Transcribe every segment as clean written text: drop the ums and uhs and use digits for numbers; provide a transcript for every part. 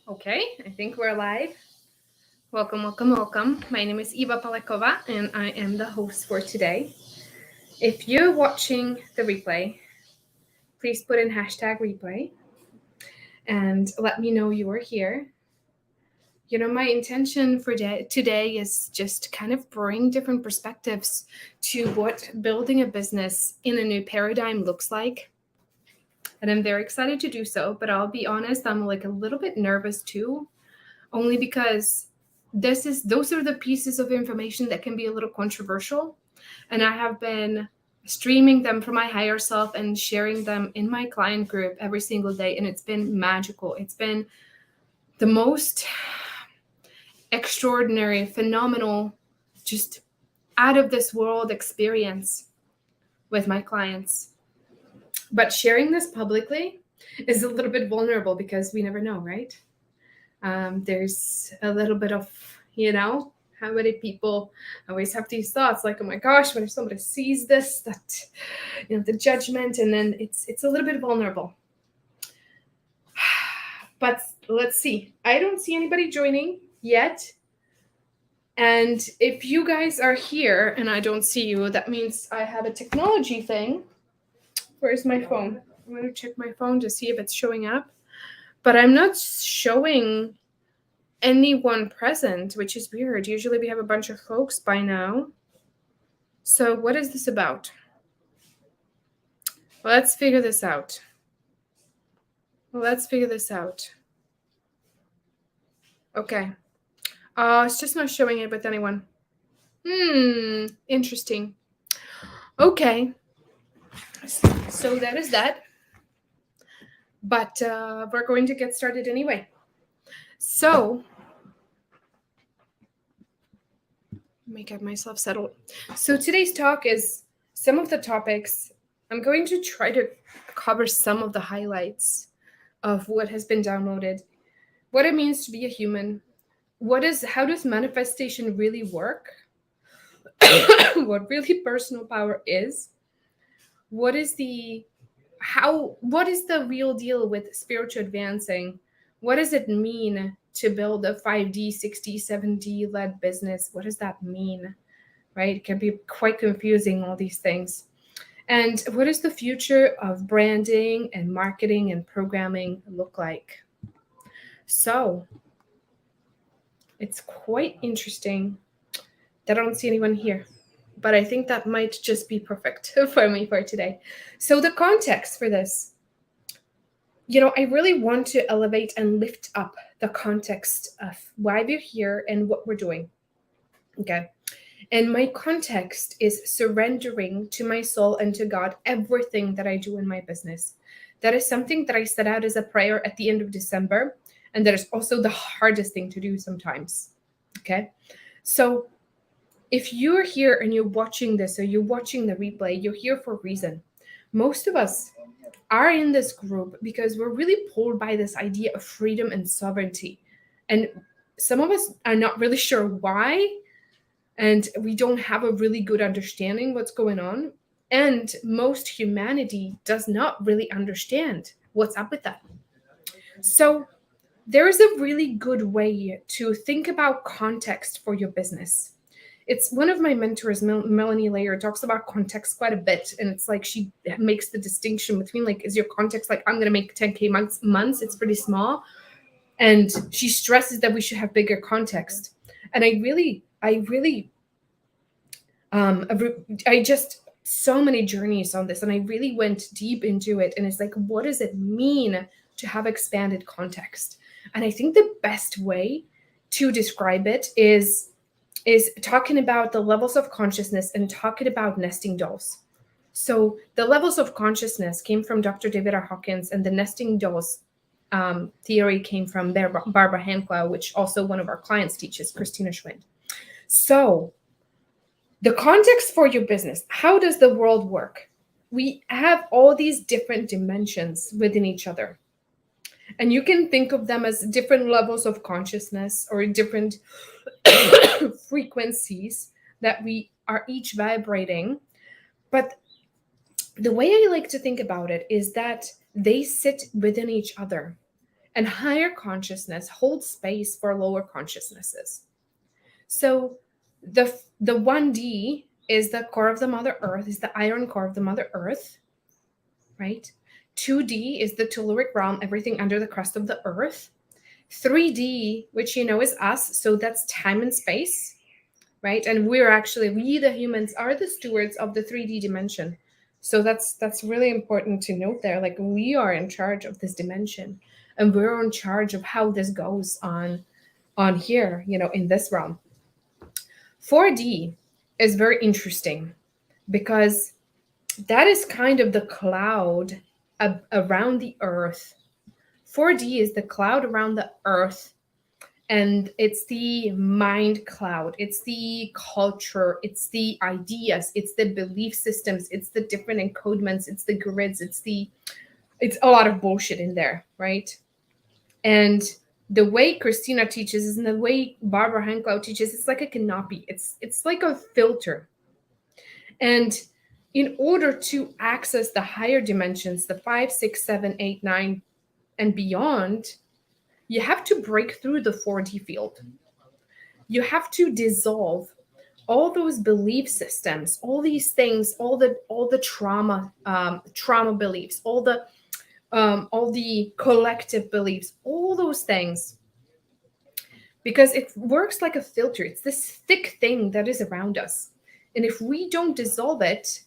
Okay, I think we're live. Welcome, welcome, welcome. My name is Iva Palekova, and I am the host for today. If you're watching the replay, please put in hashtag replay and let me know you are here. My intention for today is just kind of bring different perspectives to what building a business in a new paradigm looks like. And I'm very excited to do so, but I'll be honest, I'm like a little bit nervous too, only because those are the pieces of information that can be a little controversial, and I have been streaming them from my higher self and sharing them in my client group every single day, and it's been magical. It's been the most extraordinary, phenomenal, just out of this world experience with my clients. But sharing this publicly is a little bit vulnerable because we never know, right? There's a little bit of, how many people always have these thoughts like, oh my gosh, when if somebody sees this, that, the judgment, and then it's a little bit vulnerable. But let's see. I don't see anybody joining yet. And if you guys are here and I don't see you, that means I have a technology thing. Where's my phone? I'm going to check my phone to see if it's showing up. But I'm not showing anyone present, which is weird. Usually we have a bunch of folks by now. So what is this about? Let's figure this out. Okay. It's just not showing it with anyone. Interesting. Okay. So that is that. But we're going to get started anyway. So, let me get myself settled. So today's talk is some of the topics. I'm going to try to cover some of the highlights of what has been downloaded, what it means to be a human, how does manifestation really work, what really personal power is, what is the real deal with spiritual advancing, what does it mean to build a 5D, 6D, 7D led business? What does that mean, right? It can be quite confusing, all these things. And what does the future of branding and marketing and programming look like? So it's quite interesting that I don't see anyone here, but I think that might just be perfect for me for today. So the context for this, I really want to elevate and lift up the context of why we're here and what we're doing. Okay. And my context is surrendering to my soul and to God everything that I do in my business. That is something that I set out as a prayer at the end of December. And that is also the hardest thing to do sometimes. Okay. So if you're here and you're watching this or you're watching the replay, you're here for a reason. Most of us are in this group because we're really pulled by this idea of freedom and sovereignty. And some of us are not really sure why, and we don't have a really good understanding what's going on. And most humanity does not really understand what's up with that. So there is a really good way to think about context for your business. It's one of my mentors, Melanie Layer, talks about context quite a bit. And it's like she makes the distinction between, like, is your context like, I'm going to make 10K months? It's pretty small. And she stresses that we should have bigger context. And I just, so many journeys on this, and I really went deep into it. And it's like, what does it mean to have expanded context? And I think the best way to describe it is talking about the levels of consciousness and talking about nesting dolls. So the levels of consciousness came from Dr. David R. Hawkins, and the nesting dolls theory came from Barbara Hanklau, which also one of our clients teaches, Christina Schwind. So the context for your business, how does the world work? We have all these different dimensions within each other. And you can think of them as different levels of consciousness or different frequencies that we are each vibrating. But the way I like to think about it is that they sit within each other. And higher consciousness holds space for lower consciousnesses. So the 1D is the core of the Mother Earth, is the iron core of the Mother Earth, right? 2D is the telluric realm, everything under the crust of the earth. 3D, which you know is us, so that's time and space, right? And we the humans are the stewards of the 3D dimension. So that's really important to note there. Like, we are in charge of this dimension, and we're in charge of how this goes on here, in this realm. 4D is very interesting because that is kind of the cloud around the earth. 4D is the cloud around the earth, and it's the mind cloud, it's the culture, it's the ideas, it's the belief systems, it's the different encodements, it's the grids, it's a lot of bullshit in there, right? And the way Christina teaches is, and the way Barbara Hanklau teaches, it's like a canopy. It's like a filter. And in order to access the higher dimensions, the 5, 6, 7, 8, 9, and beyond, you have to break through the 4D field. You have to dissolve all those belief systems, all these things, all the trauma beliefs, all the collective beliefs, all those things, because it works like a filter. It's this thick thing that is around us, and if we don't dissolve it,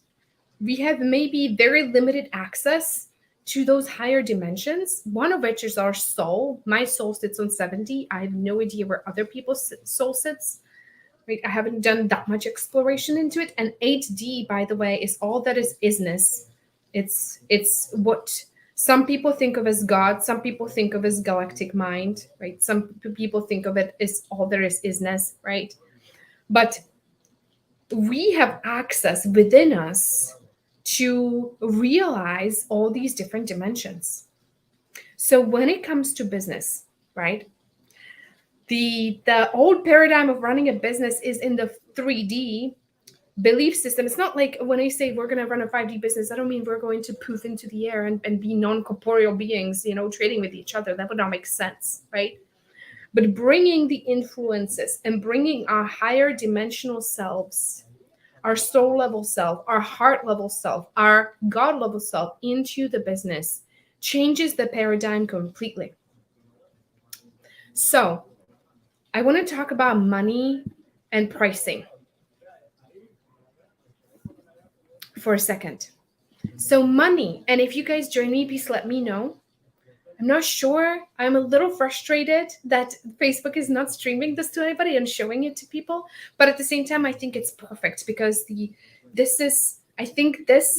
we have maybe very limited access to those higher dimensions, one of which is our soul. My soul sits on 70. I have no idea where other people's soul sits. Right? I haven't done that much exploration into it. And 8D, by the way, is all that is isness. It's what some people think of as God. Some people think of as galactic mind, right? Some people think of it as all there is isness, right? But we have access within us to realize all these different dimensions. So when it comes to business, right, the old paradigm of running a business is in the 3D belief system. It's not like when I say we're going to run a 5D business, I don't mean we're going to poof into the air and be non-corporeal beings, trading with each other. That would not make sense, right? But bringing the influences and bringing our higher dimensional selves, our soul level self, our heart level self, our God level self into the business changes the paradigm completely. So I want to talk about money and pricing for a second. So money, and if you guys join me, please let me know. I'm not sure. I'm a little frustrated that Facebook is not streaming this to anybody and showing it to people. But at the same time, I think it's perfect because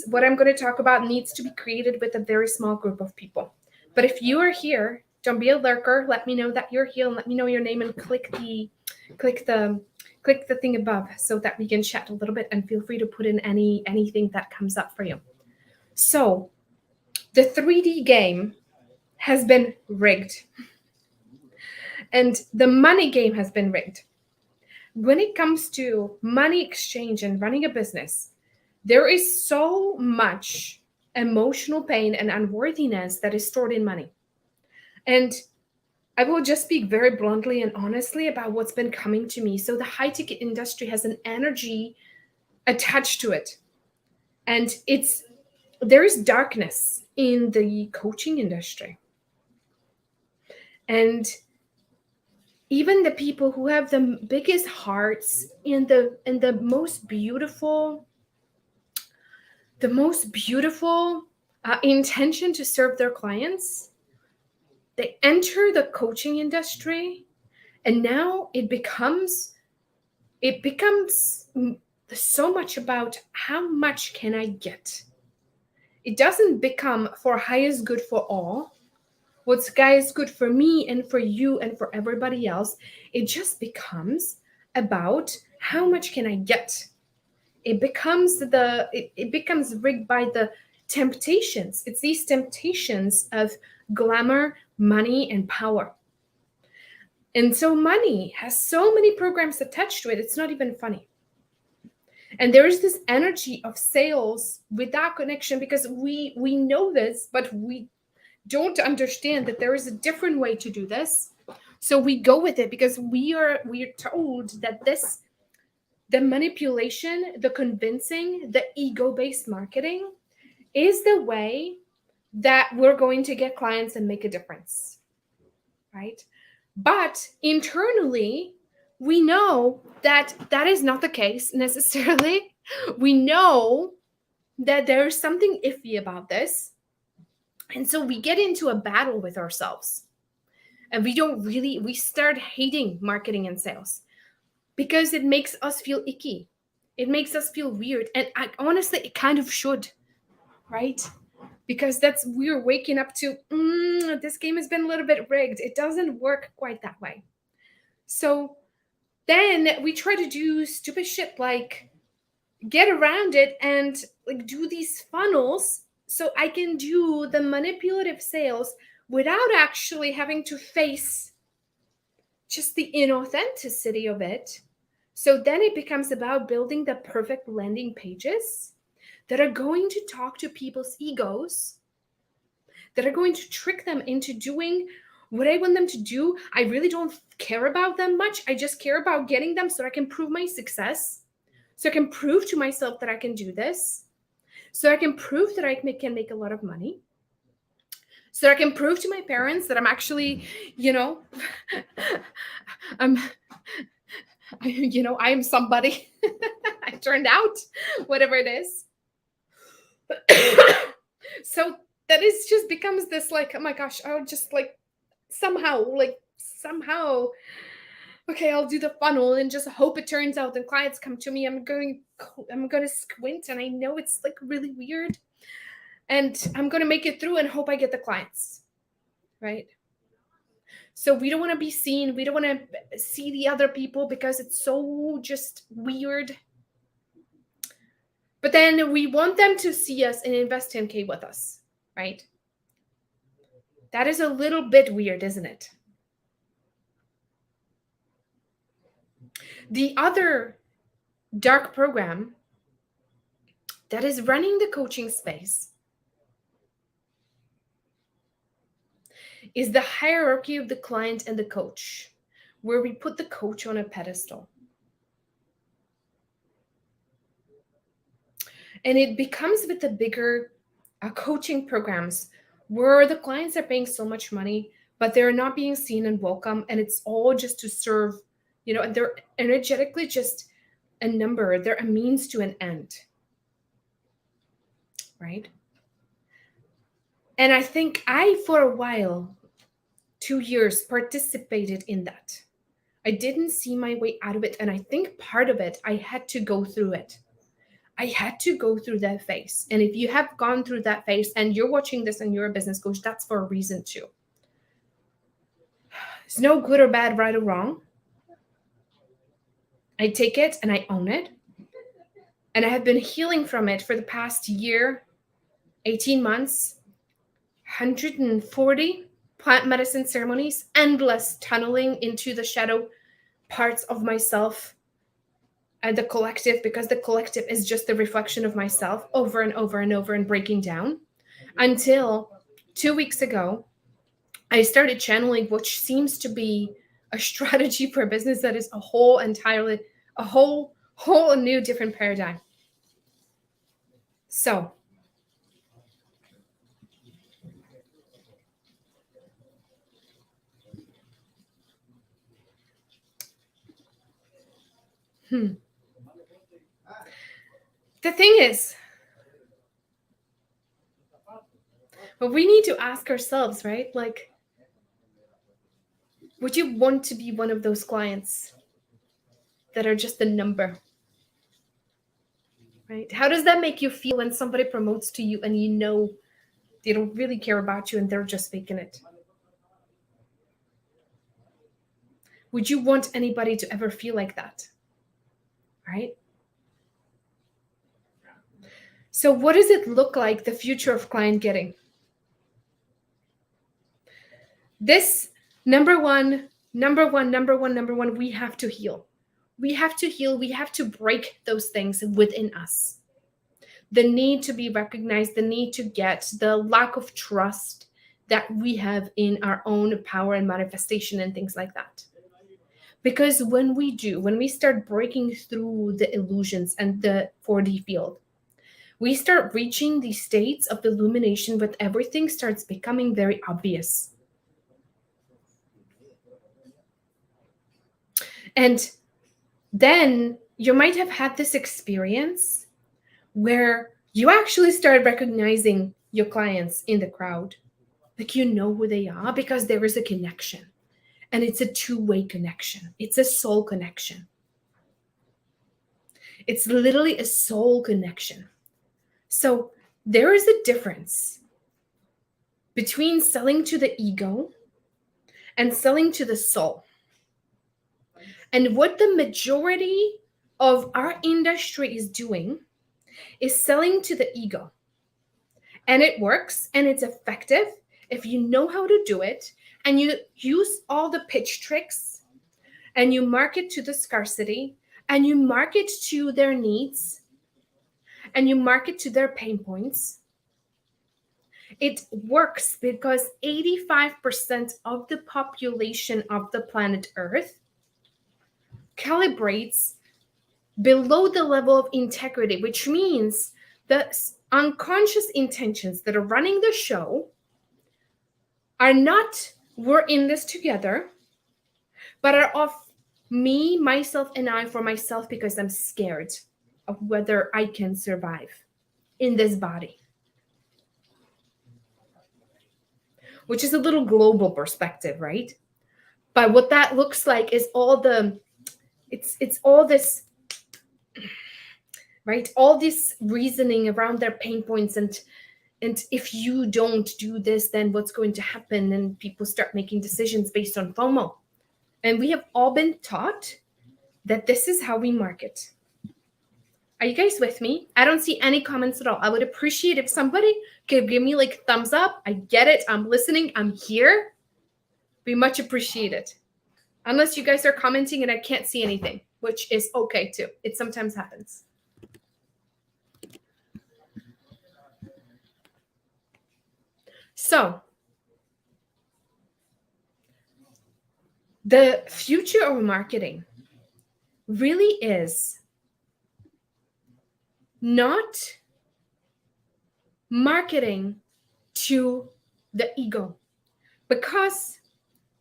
what I'm going to talk about needs to be created with a very small group of people. But if you are here, don't be a lurker. Let me know that you're here and let me know your name and click the thing above so that we can chat a little bit, and feel free to put in anything that comes up for you. So the 3D game has been rigged. And the money game has been rigged. When it comes to money exchange and running a business, there is so much emotional pain and unworthiness that is stored in money. And I will just speak very bluntly and honestly about what's been coming to me. So the high-ticket industry has an energy attached to it. And there is darkness in the coaching industry. And even the people who have the biggest hearts and the most beautiful intention to serve their clients, they enter the coaching industry, and now it becomes so much about how much can I get. It doesn't become for highest good for all. What's guys good for me and for you and for everybody else. It just becomes about how much can I get. It becomes rigged by the temptations. It's these temptations of glamour, money, and power. And so money has so many programs attached to it, it's not even funny. And there is this energy of sales with that connection, because we know this, but we don't understand that there is a different way to do this. So we go with it because we are told that the manipulation, the convincing, the ego-based marketing is the way that we're going to get clients and make a difference, right? But internally, we know that that is not the case necessarily. We know that there's something iffy about this. And so we get into a battle with ourselves. And we start hating marketing and sales because it makes us feel icky. It makes us feel weird. And honestly, it kind of should, right? Because we're waking up to, this game has been a little bit rigged. It doesn't work quite that way. So then we try to do stupid shit like get around it and like do these funnels so I can do the manipulative sales without actually having to face just the inauthenticity of it. So then it becomes about building the perfect landing pages that are going to talk to people's egos, that are going to trick them into doing what I want them to do. I really don't care about them much. I just care about getting them so I can prove my success, so I can prove to myself that I can do this, so I can prove that I can make a lot of money, so I can prove to my parents that I'm actually, I'm I'm somebody. I turned out, whatever it is. So that is just becomes this like, oh my gosh, I'll just somehow, okay, I'll do the funnel and just hope it turns out and clients come to me. I'm going to squint and I know it's like really weird and I'm going to make it through and hope I get the clients, right? So we don't want to be seen. We don't want to see the other people because it's so just weird. But then we want them to see us and invest 10K with us, right? That is a little bit weird, isn't it? The other dark program that is running the coaching space is the hierarchy of the client and the coach, where we put the coach on a pedestal. And it becomes with the bigger coaching programs where the clients are paying so much money, but they're not being seen and welcome. And it's all just to serve, and they're energetically just a number. They're a means to an end, right? And I think for a while, 2 years, participated in that. I didn't see my way out of it. And I think part of it, I had to go through it. I had to go through that phase. And if you have gone through that phase and you're watching this and you're a business coach, that's for a reason too. It's no good or bad, right or wrong. I take it and I own it. And I have been healing from it for the past year, 18 months, 140 plant medicine ceremonies, endless tunneling into the shadow parts of myself and the collective, because the collective is just the reflection of myself over and over and over and breaking down, until 2 weeks ago, I started channeling, which seems to be a strategy for a business that is a whole new different paradigm. So the thing is, but we need to ask ourselves, right? Like, would you want to be one of those clients that are just a number? Right? How does that make you feel when somebody promotes to you and you know they don't really care about you and they're just faking it? Would you want anybody to ever feel like that? Right? So what does it look like, the future of client getting? This number one, we have to heal. We have to heal. We have to break those things within us. The need to be recognized, the need to get, the lack of trust, that we have in our own power and manifestation and things like that. Because when we start breaking through the illusions and the 4D field, we start reaching these states of illumination, but everything starts becoming very obvious. And then you might have had this experience where you actually start recognizing your clients in the crowd. Like, you know who they are because there is a connection. And it's a two-way connection. It's a soul connection. It's literally a soul connection. So there is a difference between selling to the ego and selling to the soul. And what the majority of our industry is doing is selling to the ego. And it works and it's effective if you know how to do it and you use all the pitch tricks and you market to the scarcity and you market to their needs and you market to their pain points. It works because 85% of the population of the planet Earth calibrates below the level of integrity, which means the unconscious intentions that are running the show are not, we're in this together, but are of me, myself, and I for myself because I'm scared of whether I can survive in this body. Which is a little global perspective, right? But what that looks like is it's all this, right? All this reasoning around their pain points and if you don't do this, then what's going to happen? And people start making decisions based on FOMO. And we have all been taught that this is how we market. Are you guys with me? I don't see any comments at all. I would appreciate if somebody could give me like thumbs up. I get it. I'm listening. I'm here. Be much appreciated. Unless you guys are commenting and I can't see anything, which is okay too. It sometimes happens. So, the future of marketing really is not marketing to the ego. Because,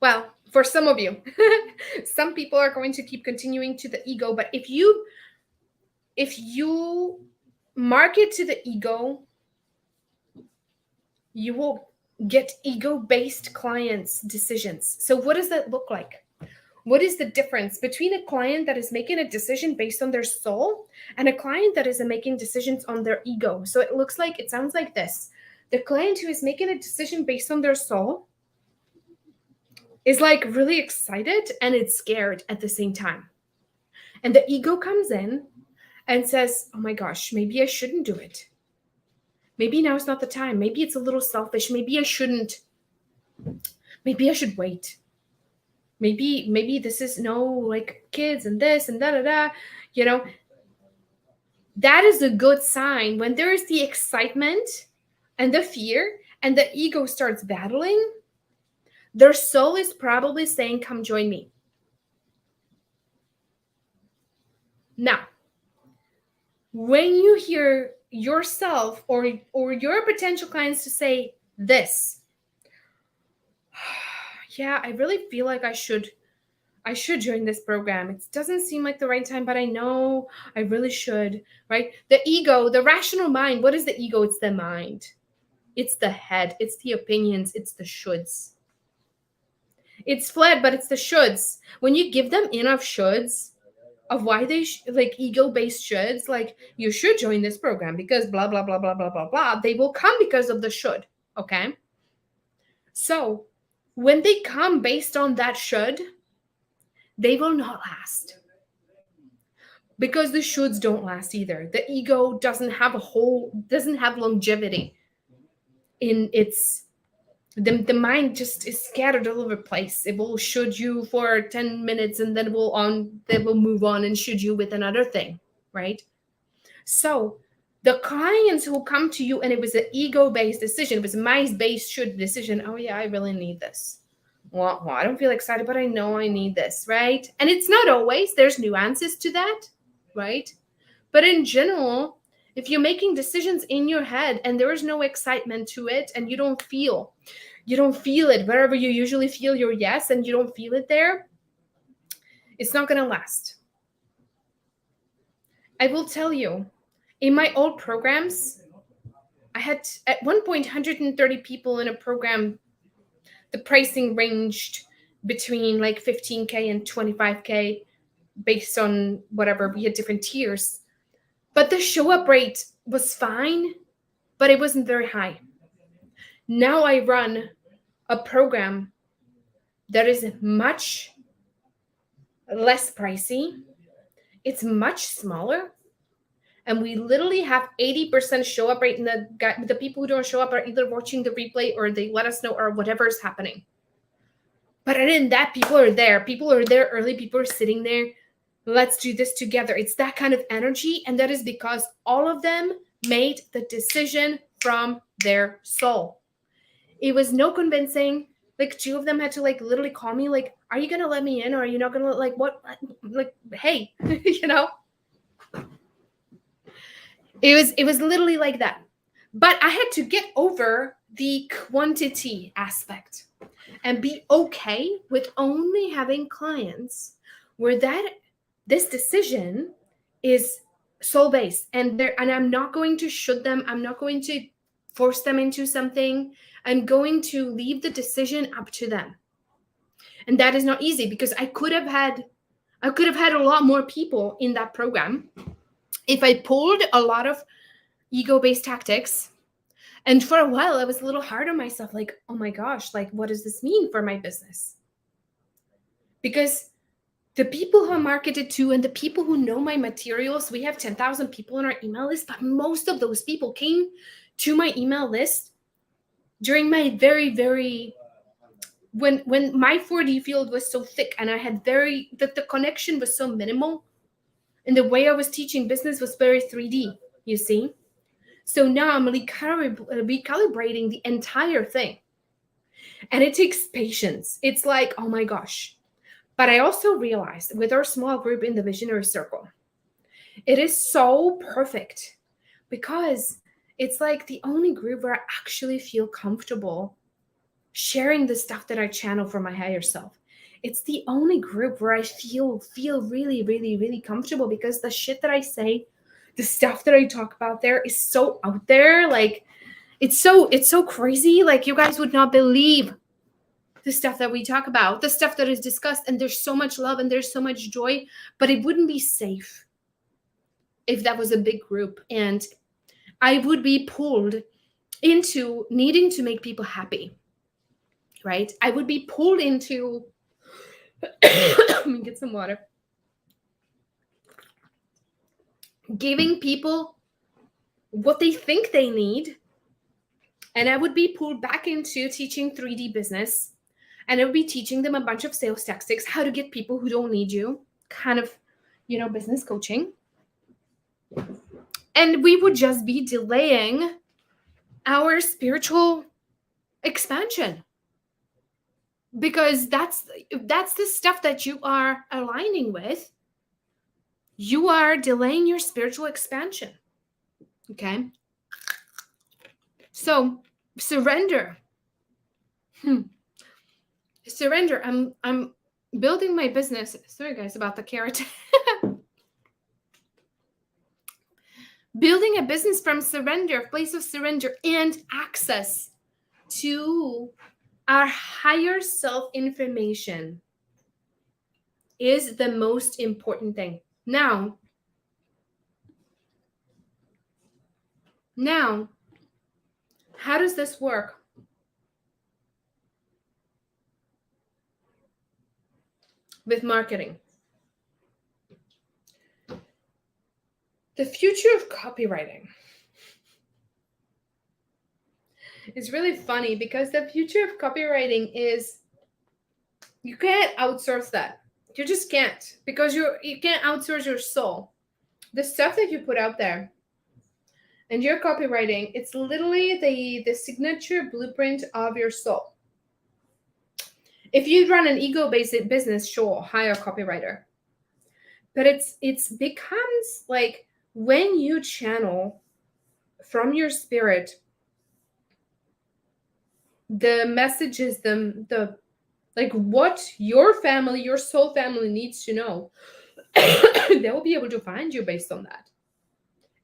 well, for some of you, some people are going to keep continuing to the ego, but if you market to the ego, you will get ego-based clients' decisions. So what does that look like? What is the difference between a client that is making a decision based on their soul and a client that is making decisions on their ego? So it sounds like this. The client who is making a decision based on their soul is like really excited and it's scared at the same time. And the ego comes in and says, oh my gosh, maybe I shouldn't do it. Maybe now is not the time. Maybe it's a little selfish. Maybe I shouldn't. Maybe I should wait. Maybe this is like kids and this and da. That is a good sign when there is the excitement and the fear and the ego starts battling. Their soul is probably saying, come join me. Now, when you hear yourself or your potential clients to say this, yeah, I really feel like I should join this program. It doesn't seem like the right time, but I know I really should, right? The ego, the rational mind, what is the ego? It's the mind. It's the head. It's the opinions. It's the shoulds. It's fled, but it's the shoulds. When you give them enough shoulds of why they like ego-based shoulds, like you should join this program because blah, blah, blah, blah, blah, blah, blah, they will come because of the should, okay? So when they come based on that should, they will not last. Because the shoulds don't last either. The ego doesn't have longevity in its, the mind just is scattered all over the place. It will should you for 10 minutes and then they will move on and should you with another thing, right? So The clients who come to you and it was an ego-based decision, it was my base should decision. Oh yeah, I really need this. Well, I don't feel excited, but I know I need this, right? And it's not always, there's nuances to that, right? But in general, if you're making decisions in your head and there is no excitement to it and you don't feel it wherever you usually feel your yes and you don't feel it there, it's not going to last. I will tell you, in my old programs, I had at one point 130 people in a program. The pricing ranged between like 15K and 25K based on whatever. We had different tiers. But the show up rate was fine, but it wasn't very high. Now I run a program that is much less pricey. It's much smaller. And we literally have 80% show up rate. And the people who don't show up are either watching the replay or they let us know or whatever is happening. But other than that, people are there. People are there early. People are sitting there. Let's do this together. It's that kind of energy. And that is because all of them made the decision from their soul. It was no convincing. Like 2 of them had to like literally call me like, are you going to let me in? Or are you not going to like what? Like, hey, you know, it was literally like that. But I had to get over the quantity aspect and be okay with only having clients where this decision is soul based and I'm not going to should them. I'm not going to force them into something. I'm going to leave the decision up to them. And that is not easy because I could have had a lot more people in that program if I pulled a lot of ego-based tactics. And for a while, I was a little hard on myself, like, oh my gosh, like, what does this mean for my business? Because the people who are marketed to and the people who know my materials, we have 10,000 people on our email list, but most of those people came to my email list during my very, very, when my 4D field was so thick and I had that the connection was so minimal and the way I was teaching business was very 3D, you see? So now I'm recalibrating the entire thing. And it takes patience. It's like, oh my gosh. But I also realized with our small group in the Visionary Circle, it is so perfect because it's like the only group where I actually feel comfortable sharing the stuff that I channel for my higher self. It's the only group where I feel really, really, really comfortable because the shit that I say, the stuff that I talk about there is so out there. Like it's so crazy. Like you guys would not believe the stuff that we talk about, the stuff that is discussed, and there's so much love and there's so much joy, but it wouldn't be safe if that was a big group and I would be pulled into needing to make people happy, right? I would be pulled into let me get some water. Giving people what they think they need. And I would be pulled back into teaching 3D business. And I would be teaching them a bunch of sales tactics, how to get people who don't need you, kind of, business coaching. And we would just be delaying our spiritual expansion. Because that's the stuff that you are aligning with. You are delaying your spiritual expansion. Okay? So, surrender. Surrender. I'm building my business. Sorry guys about the carrot. Building a business from surrender, place of surrender and access to our higher self information is the most important thing. Now, how does this work? With marketing. The future of copywriting is really funny because the future of copywriting is you can't outsource that. You just can't because you can't outsource your soul. The stuff that you put out there, And your copywriting, it's literally the signature blueprint of your soul. If you run an ego-based business, sure, hire a copywriter. But it's becomes like when you channel from your spirit the messages, the like what your family, your soul family needs to know, they will be able to find you based on that.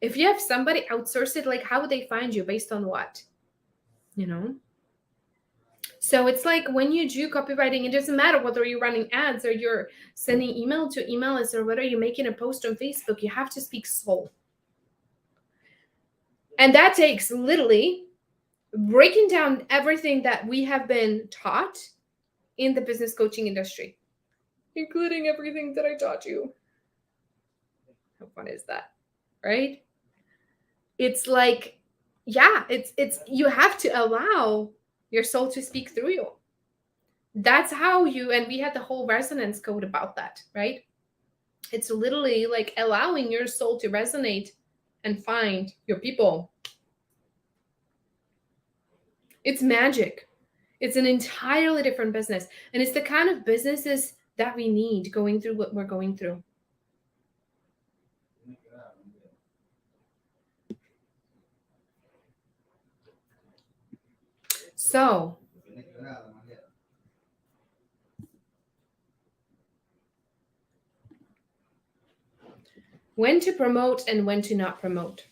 If you have somebody outsource it, like how would they find you based on what? You know? So it's like when you do copywriting, it doesn't matter whether you're running ads or you're sending email to email lists or whether you're making a post on Facebook, you have to speak soul. And that takes literally breaking down everything that we have been taught in the business coaching industry, including everything that I taught you. How fun is that? Right? It's like, yeah, it's you have to allow your soul to speak through you. That's how you, and we had the whole resonance code about that, right? It's literally like allowing your soul to resonate and find your people. It's magic. It's an entirely different business. And it's the kind of businesses that we need going through what we're going through. So, when to promote and when to not promote.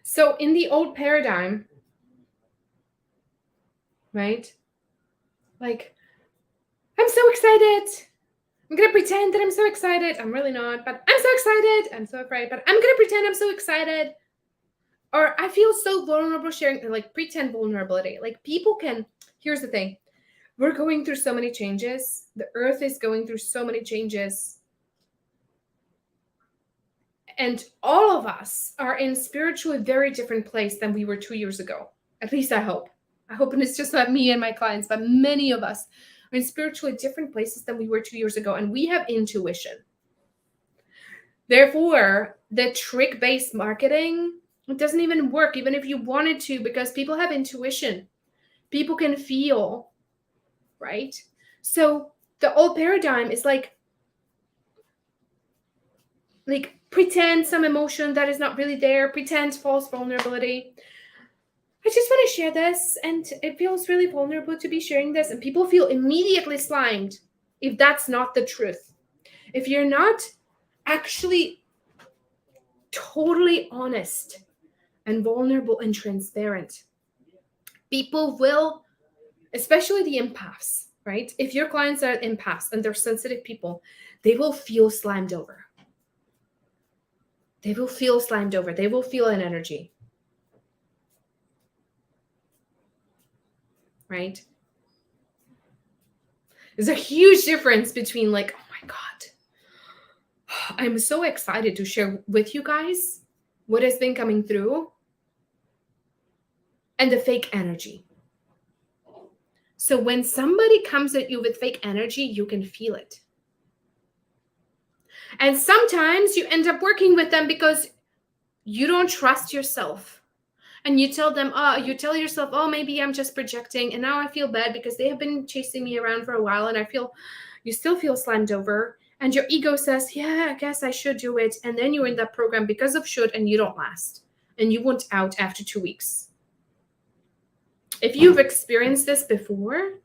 So in the old paradigm, right? Like, I'm so excited. I'm going to pretend that I'm so excited. I'm really not, but I'm so excited. I'm so afraid, but I'm going to pretend I'm so excited. Or I feel so vulnerable sharing, like pretend vulnerability. Like people can, here's the thing. We're going through so many changes. The earth is going through so many changes. And all of us are in spiritually very different place than we were 2 years ago. At least I hope. I hope, and it's just not me and my clients, but many of us are in spiritually different places than we were 2 years ago. And we have intuition. Therefore, the trick-based marketing, it doesn't even work, even if you wanted to, because people have intuition. People can feel, right? So the old paradigm is like pretend some emotion that is not really there, pretend false vulnerability. I just want to share this, and it feels really vulnerable to be sharing this, and people feel immediately slimed if that's not the truth. If you're not actually totally honest and vulnerable and transparent, people will, especially the empaths, right? If your clients are empaths and they're sensitive people, they will feel slimed over. They will feel slimed over. They will feel an energy. Right? There's a huge difference between like, oh my God, I'm so excited to share with you guys what has been coming through, and the fake energy. So when somebody comes at you with fake energy, you can feel it. And sometimes you end up working with them because you don't trust yourself. And you tell them, you tell yourself, oh, maybe I'm just projecting. And now I feel bad because they have been chasing me around for a while. And you still feel slammed over. And your ego says, yeah, I guess I should do it. And then you're in that program because of should, and you don't last. And you want out after 2 weeks. If you've experienced this before,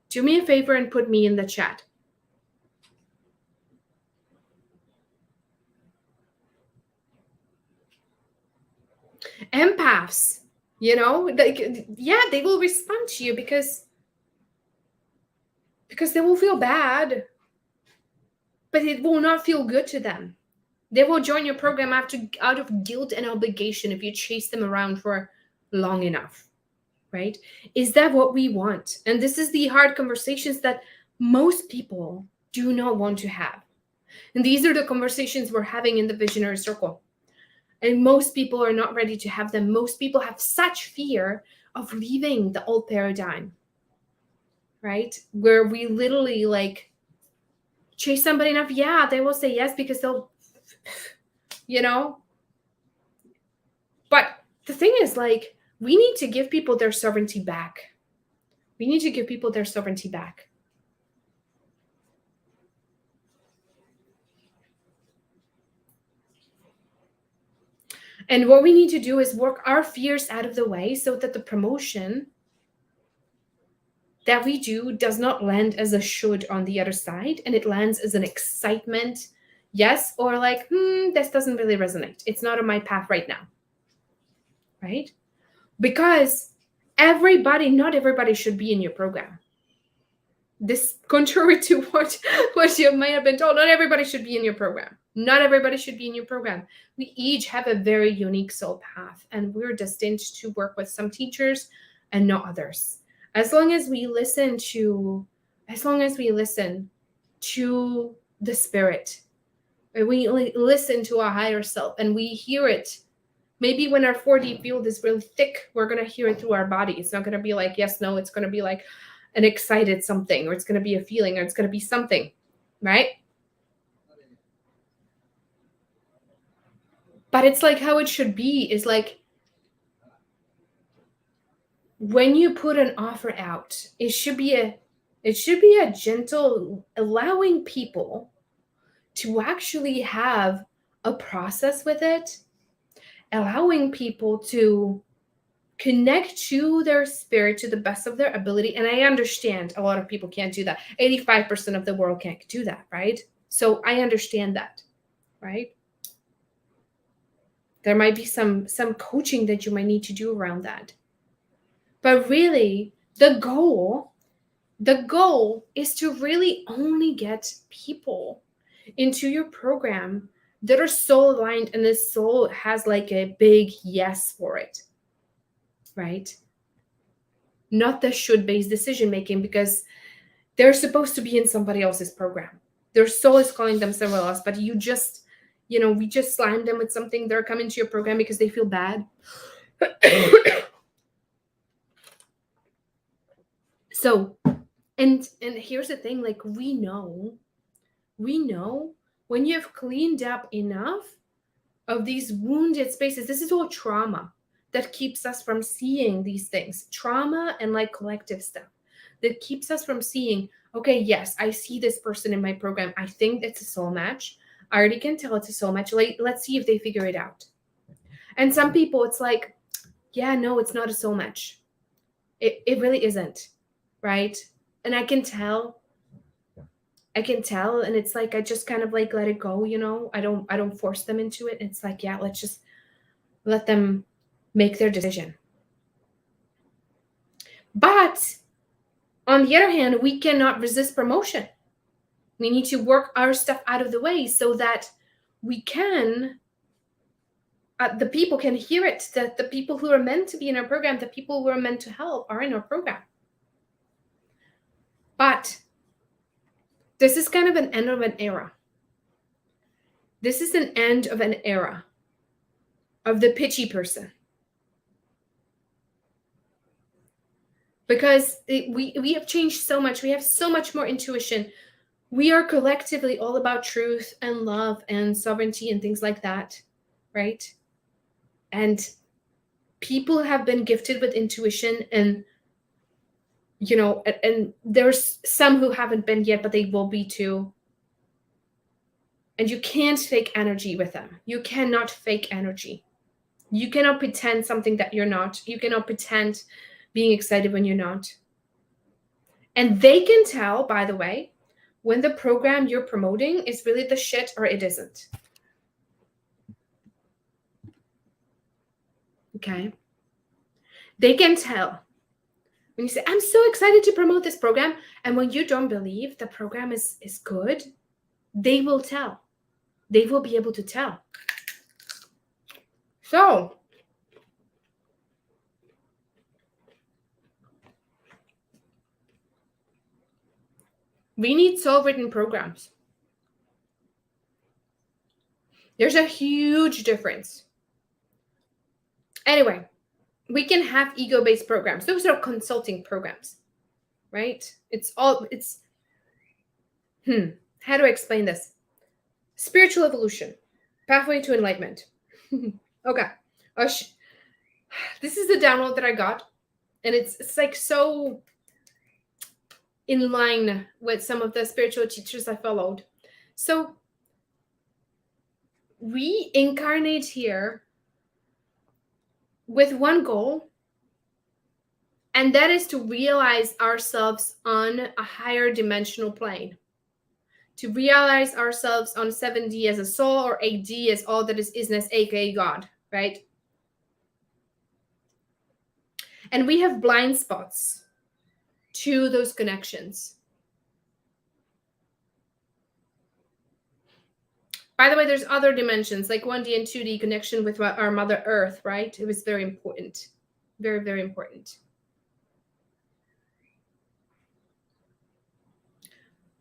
do me a favor and put me in the chat. Empaths, they will respond to you because they will feel bad, but it will not feel good to them. They will join your program out of guilt and obligation if you chase them around for long enough, right? Is that what we want? And this is the hard conversations that most people do not want to have. And these are the conversations we're having in the visionary circle. And most people are not ready to have them. Most people have such fear of leaving the old paradigm, right? Where we literally chase somebody enough, yeah, they will say yes because they'll, But the thing is, like, we need to give people their sovereignty back. We need to give people their sovereignty back. And what we need to do is work our fears out of the way so that the promotion that we do does not land as a should on the other side, and it lands as an excitement, yes, or like, this doesn't really resonate. It's not on my path right now, right? Because not everybody should be in your program. This, contrary to what you might have been told, not everybody should be in your program. Not everybody should be in your program. We each have a very unique soul path, and we're destined to work with some teachers and not others. As long as we listen to the spirit, and we listen to our higher self, and we hear it. Maybe when our 4D field is really thick, we're going to hear it through our body. It's not going to be like yes, no. It's going to be like an excited something, or it's going to be a feeling, or it's going to be something, right? But it's like how it should be is like when you put an offer out, it should be a gentle, allowing people to actually have a process with it, allowing people to connect to their spirit to the best of their ability. And I understand a lot of people can't do that. 85% of the world can't do that, right? So I understand that, right? There might be some coaching that you might need to do around that. But really, the goal is to really only get people into your program that are soul aligned and the soul has like a big yes for it, right? Not the should-based decision making, because they're supposed to be in somebody else's program. Their soul is calling them somewhere else, but we just slam them with something. They're coming to your program because they feel bad. So, and here's the thing, like we know when you've cleaned up enough of these wounded spaces, this is all trauma that keeps us from seeing these things. Trauma and like collective stuff that keeps us from seeing, okay, yes, I see this person in my program. I think it's a soul match. I already can tell it's a soul match. Let's see if they figure it out. And some people, it's like, yeah, no, it's not a soul match. It really isn't, right? And I can tell, and it's like I just kind of like let it go, I don't force them into it. It's like, yeah, let's just let them make their decision. But on the other hand, we cannot resist promotion. We need to work our stuff out of the way so that we can, the people can hear it, that the people who are meant to be in our program, the people who are meant to help are in our program. But this is kind of an end of an era. This is an end of an era of the pitchy person. Because we have changed so much. We have so much more intuition. We are collectively all about truth and love and sovereignty and things like that, right? And people have been gifted with intuition, and and there's some who haven't been yet, but they will be too. And you can't fake energy with them. You cannot fake energy. You cannot pretend something that you're not. You cannot pretend being excited when you're not. And they can tell, by the way, when the program you're promoting is really the shit or it isn't. Okay? They can tell. When you say, I'm so excited to promote this program, and when you don't believe the program is good, they will tell. They will be able to tell. So, we need soul-written programs. There's a huge difference. Anyway, we can have ego-based programs. Those are consulting programs, right? How do I explain this? Spiritual evolution, pathway to enlightenment. Okay. This is the download that I got, and it's like so in line with some of the spiritual teachers I followed. So we incarnate here with one goal, and that is to realize ourselves on a higher dimensional plane, to realize ourselves on 7D as a soul, or 8D as all that is isness, aka God, right? And we have blind spots to those connections. By the way, there's other dimensions like 1D and 2D connection with our Mother Earth, right? It was very important. Very, very important.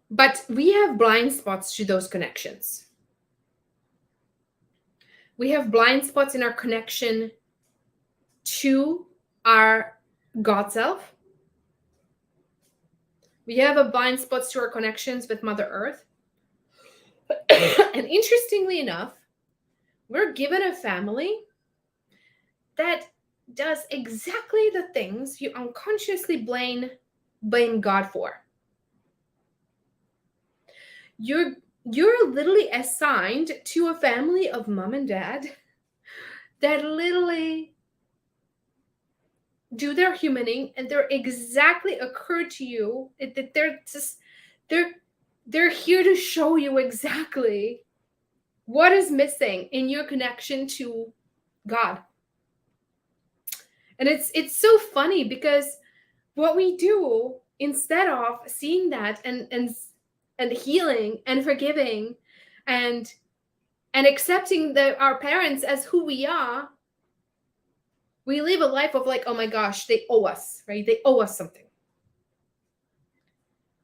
But we have blind spots to those connections. We have blind spots in our connection to our God self. We have a blind spots to our connections with Mother Earth. And interestingly enough, we're given a family that does exactly the things you unconsciously blame God for. You're literally assigned to a family of mom and dad that literally do their humaning, and they're exactly occur to you that they're here to show you exactly what is missing in your connection to God. And it's so funny because what we do, instead of seeing that and healing and forgiving and accepting our parents as who we are, we live a life of like, oh my gosh, they owe us, right? They owe us something.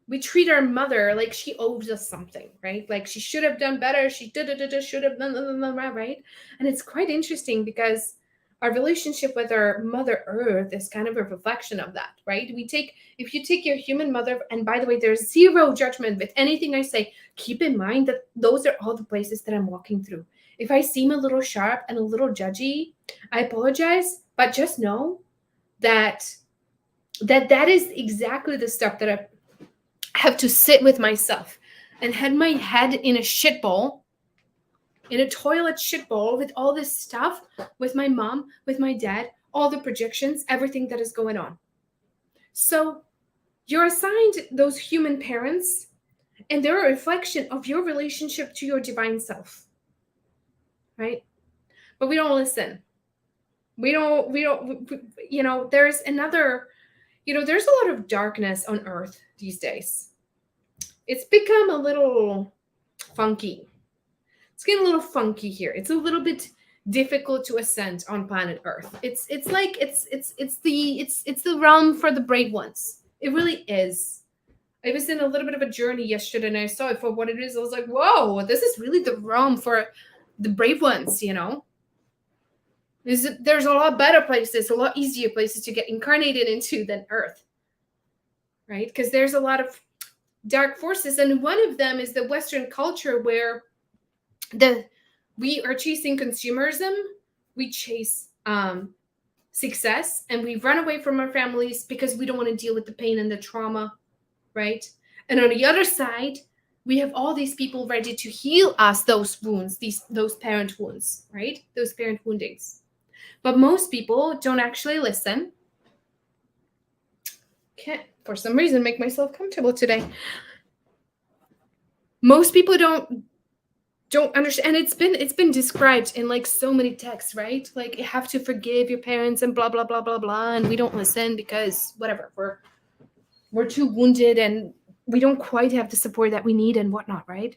We treat our mother like she owes us something, right? Like she should have done better. She should have done, right? And it's quite interesting because our relationship with our Mother Earth is kind of a reflection of that, right? If you take your human mother, and by the way, there's zero judgment with anything I say, keep in mind that those are all the places that I'm walking through. If I seem a little sharp and a little judgy, I apologize, but just know that is exactly the stuff that I have to sit with myself and had my head in a shit bowl, in a toilet shit bowl with all this stuff, with my mom, with my dad, all the projections, everything that is going on. So you're assigned those human parents, and they're a reflection of your relationship to your divine self, right? But we don't listen. We don't, there's another, there's a lot of darkness on Earth these days. It's become a little funky. It's getting a little funky here. It's a little bit difficult to ascend on planet Earth. It's the realm for the brave ones. It really is. I was in a little bit of a journey yesterday, and I saw it for what it is. I was like, whoa, this is really the realm for the brave ones, There's a lot better places, a lot easier places to get incarnated into than Earth, right? Because there's a lot of dark forces, and one of them is the Western culture where we are chasing consumerism, we chase success, and we run away from our families because we don't want to deal with the pain and the trauma, right? And on the other side, we have all these people ready to heal us those wounds, those parent wounds, right? Those parent woundings. But most people don't actually listen. Can't, for some reason, make myself comfortable today. Most people don't understand, and it's been described in like so many texts, right? Like you have to forgive your parents and blah blah blah blah blah, and we don't listen because whatever, we're too wounded and we don't quite have the support that we need and whatnot, right?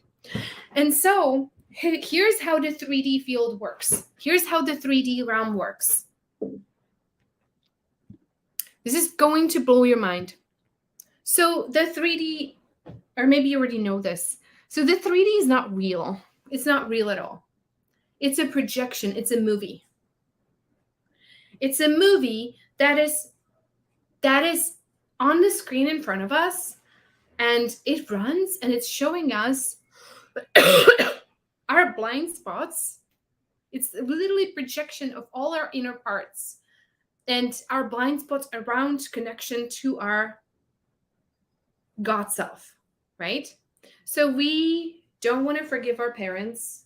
And so here's how the 3D field works. Here's how the 3D realm works. This is going to blow your mind. So the 3D, or maybe you already know this. So the 3D is not real. It's not real at all. It's a projection. It's a movie. It's a movie that is on the screen in front of us, And it runs and it's showing us our blind spots. It's literally projection of all our inner parts and our blind spots around connection to our God self, right? So we don't want to forgive our parents.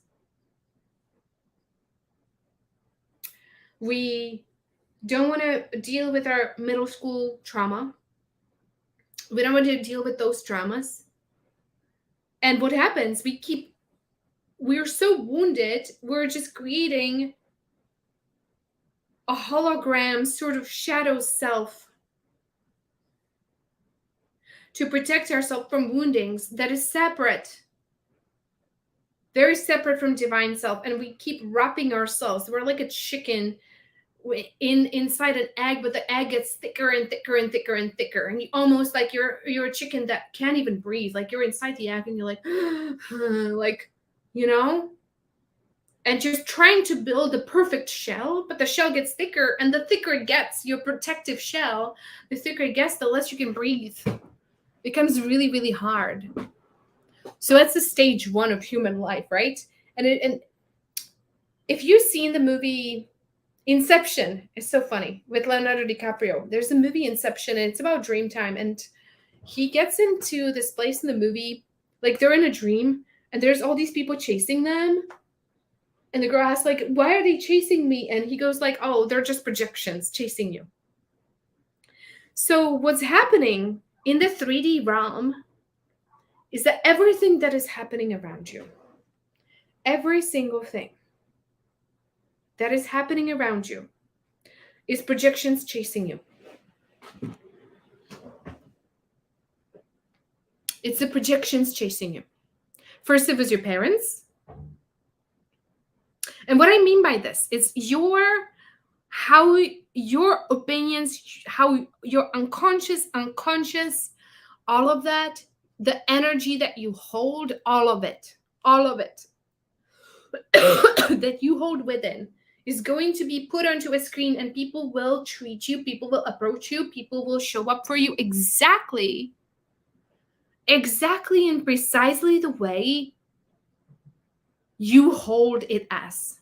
We don't want to deal with our middle school trauma. We don't want to deal with those traumas. And what happens? We're so wounded, we're just creating a hologram sort of shadow self to protect ourselves from woundings that is separate, very separate from divine self. And we keep wrapping ourselves. We're like a chicken inside an egg, but the egg gets thicker and thicker and thicker and thicker, and you almost like you're a chicken that can't even breathe. Like you're inside the egg and you're like like, and just trying to build a perfect shell, but the shell gets thicker, and the thicker it gets, your protective shell, the thicker it gets, the less you can breathe. It becomes really, really hard. So that's the stage one of human life, right? And if you've seen the movie Inception, is so funny, with Leonardo DiCaprio. There's a movie Inception, and it's about dream time, and he gets into this place in the movie, like they're in a dream, and there's all these people chasing them. And the girl asks, like, why are they chasing me? And he goes like, oh, they're just projections chasing you. So what's happening in the 3D realm is that everything that is happening around you, every single thing that is happening around you is projections chasing you. It's the projections chasing you. First, it was your parents. And what I mean by this is how your opinions, how your unconscious, all of that, the energy that you hold, all of it that you hold within is going to be put onto a screen, and people will treat you, people will approach you, people will show up for you exactly and precisely the way you hold it as.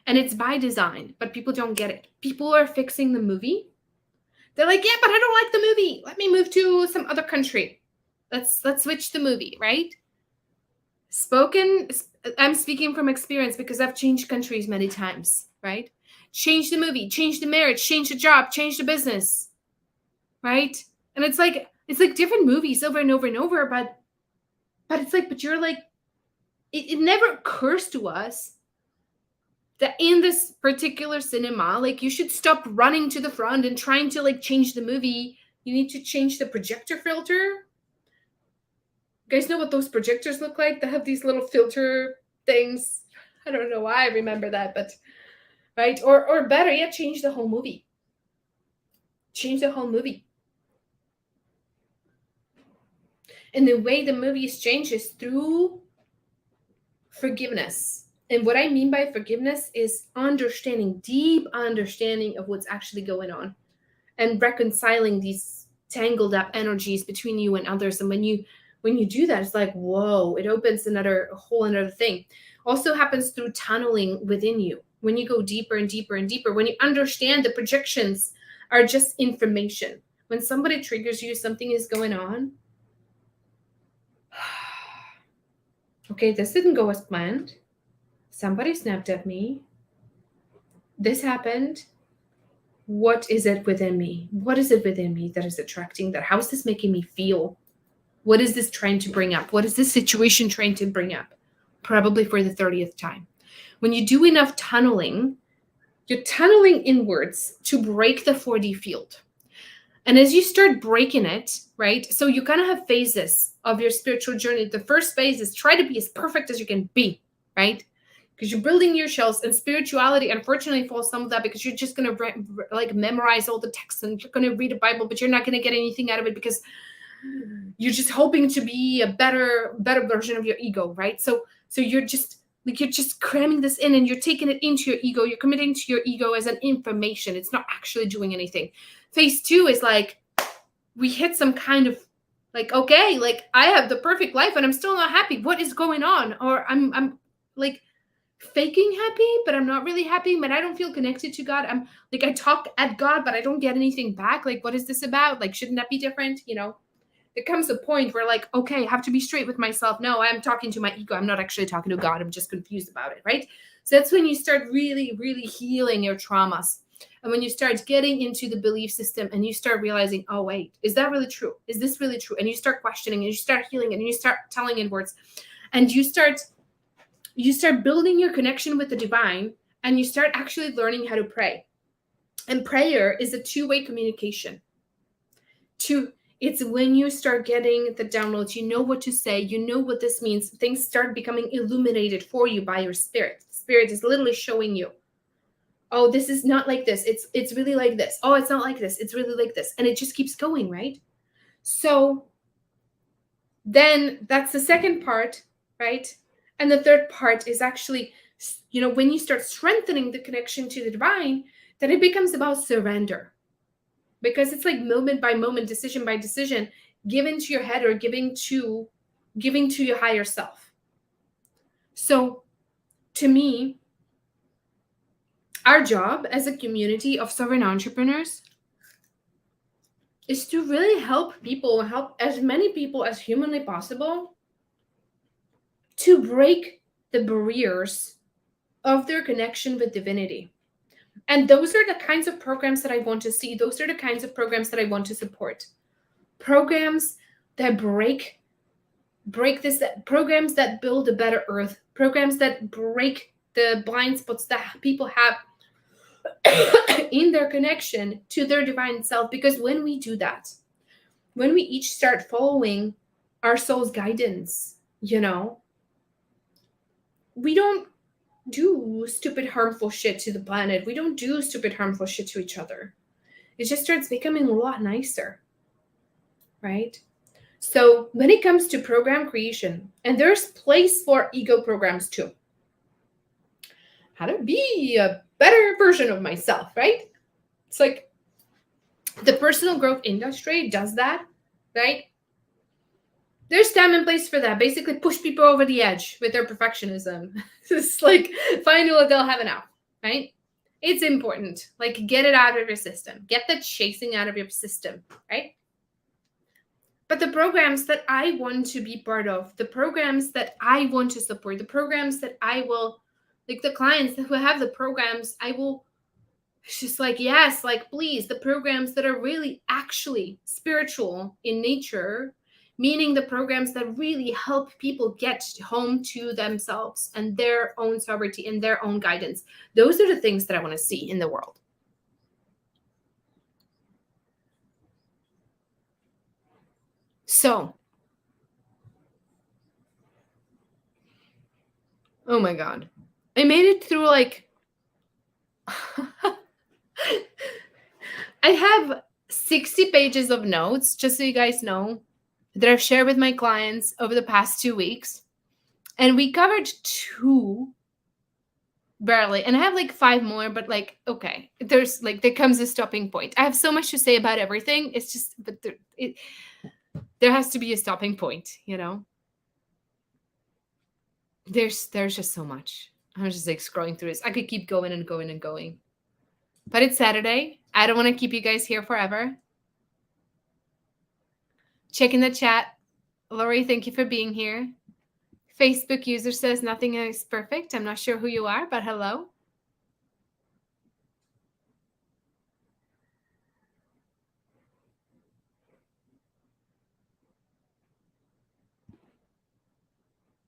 And it's by design, but people don't get it. People are fixing the movie. They're like, yeah, but I don't like the movie. Let me move to some other country. Let's switch the movie, right? I'm speaking from experience because I've changed countries many times, right? Change the movie, change the marriage, change the job, change the business, right? And it's like different movies over and over and over, but you're like, it never occurs to us that in this particular cinema, like, you should stop running to the front and trying to like change the movie. You need to change the projector filter. You guys know what those projectors look like? They have these little filter things. I don't know why I remember that, but right? Or better yet, change the whole movie. Change the whole movie. And the way the movie is changed is through forgiveness. And what I mean by forgiveness is deep understanding of what's actually going on, and reconciling these tangled up energies between you and others. And when you do that, it's like, whoa, it opens another thing. Also happens through tunneling within you. When you go deeper and deeper and deeper, when you understand the projections are just information. When somebody triggers you, something is going on. Okay, this didn't go as planned. Somebody snapped at me. This happened. What is it within me? What is it within me that is attracting that? How is this making me feel? What is this trying to bring up? What is this situation trying to bring up? Probably for the 30th time. When you do enough tunneling, you're tunneling inwards to break the 4D field. And as you start breaking it, right? So you kind of have phases of your spiritual journey. The first phase is try to be as perfect as you can be, right? Because you're building your shells, and spirituality, unfortunately, falls some of that because you're just going to like memorize all the texts, and you're going to read a Bible, but you're not going to get anything out of it because you're just hoping to be a better version of your ego, right? So you're just cramming this in, and you're taking it into your ego. You're committing to your ego as an information. It's not actually doing anything. Phase 2 is like, we hit some kind of like, okay, like I have the perfect life and I'm still not happy. What is going on? Or I'm like faking happy, but I'm not really happy, but I don't feel connected to God. I'm like, I talk at God, but I don't get anything back. Like, what is this about? Like, shouldn't that be different? You know, there comes a point where like, okay, I have to be straight with myself. No, I'm talking to my ego. I'm not actually talking to God. I'm just confused about it, right? So that's when you start really, really healing your traumas. And when you start getting into the belief system and you start realizing, oh, wait, is that really true? Is this really true? And you start questioning and you start healing and you start telling in words and you start building your connection with the divine and you start actually learning how to pray. And prayer is a two-way communication. It's when you start getting the downloads, you know what to say, you know what this means, things start becoming illuminated for you by your spirit. Spirit is literally showing you, oh, this is not like this, it's really like this. Oh, it's not like this, it's really like this. And it just keeps going, right? So then that's the second part, right? And the third part is actually, you know, when you start strengthening the connection to the divine, then it becomes about surrender. Because it's like moment by moment, decision by decision, given to your head or giving to your higher self. So to me, our job as a community of sovereign entrepreneurs is to really help as many people as humanly possible to break the barriers of their connection with divinity. And those are the kinds of programs that I want to see. Those are the kinds of programs that I want to support. Programs that break this, programs that build a better earth, programs that break the blind spots that people have in their connection to their divine self. Because when we do that, when we each start following our soul's guidance, you know, we don't do stupid harmful shit to the planet. We don't do stupid harmful shit to each other. It just starts becoming a lot nicer, right? So when it comes to program creation, and there's place for ego programs too. How to be a better version of myself, right? It's like the personal growth industry does that, right? There's time and place for that. Basically push people over the edge with their perfectionism. It's like finally they'll have enough, right? It's important. Like get it out of your system. Get the chasing out of your system, right? But the programs that I want to be part of, the programs that I want to support, the programs that I will, like the clients who have the programs, I will, it's just like, yes, like please, the programs that are really actually spiritual in nature, meaning the programs that really help people get home to themselves and their own sovereignty and their own guidance. Those are the things that I want to see in the world. So, oh my God. I made it through like, I have 60 pages of notes, just so you guys know, that I've shared with my clients over the past 2 weeks. And we covered 2 barely. And I have like 5 more, but like, okay, there's like, there comes a stopping point. I have so much to say about everything. It's just, but there has to be a stopping point, you know? There's just so much. I'm just like scrolling through this. I could keep going and going and going. But it's Saturday. I don't want to keep you guys here forever. Check in the chat. Lori, thank you for being here. Facebook user says nothing is perfect. I'm not sure who you are, but hello.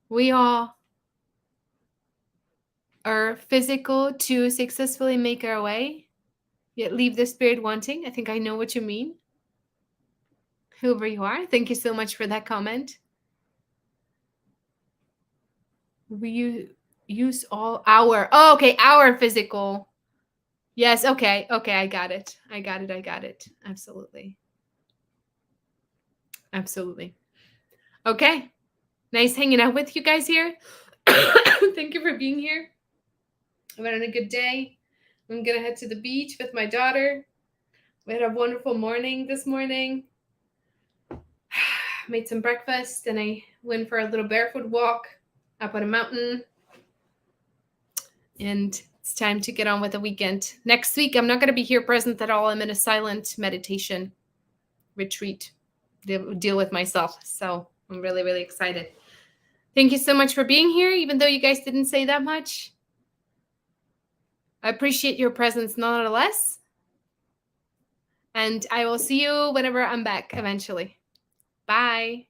We all are physical to successfully make our way, yet leave the spirit wanting. I think I know what you mean. Whoever you are, thank you so much for that comment. We use all our, oh, okay, our physical. Yes, okay, I got it. Absolutely. Okay, nice hanging out with you guys here. Thank you for being here. I'm having a good day. I'm gonna head to the beach with my daughter. We had a wonderful morning this morning. made some breakfast, and I went for a little barefoot walk up on a mountain. And it's time to get on with the weekend. Next week, I'm not going to be here present at all. I'm in a silent meditation retreat, deal with myself. So I'm really, really excited. Thank you so much for being here, even though you guys didn't say that much. I appreciate your presence nonetheless. And I will see you whenever I'm back eventually. Bye.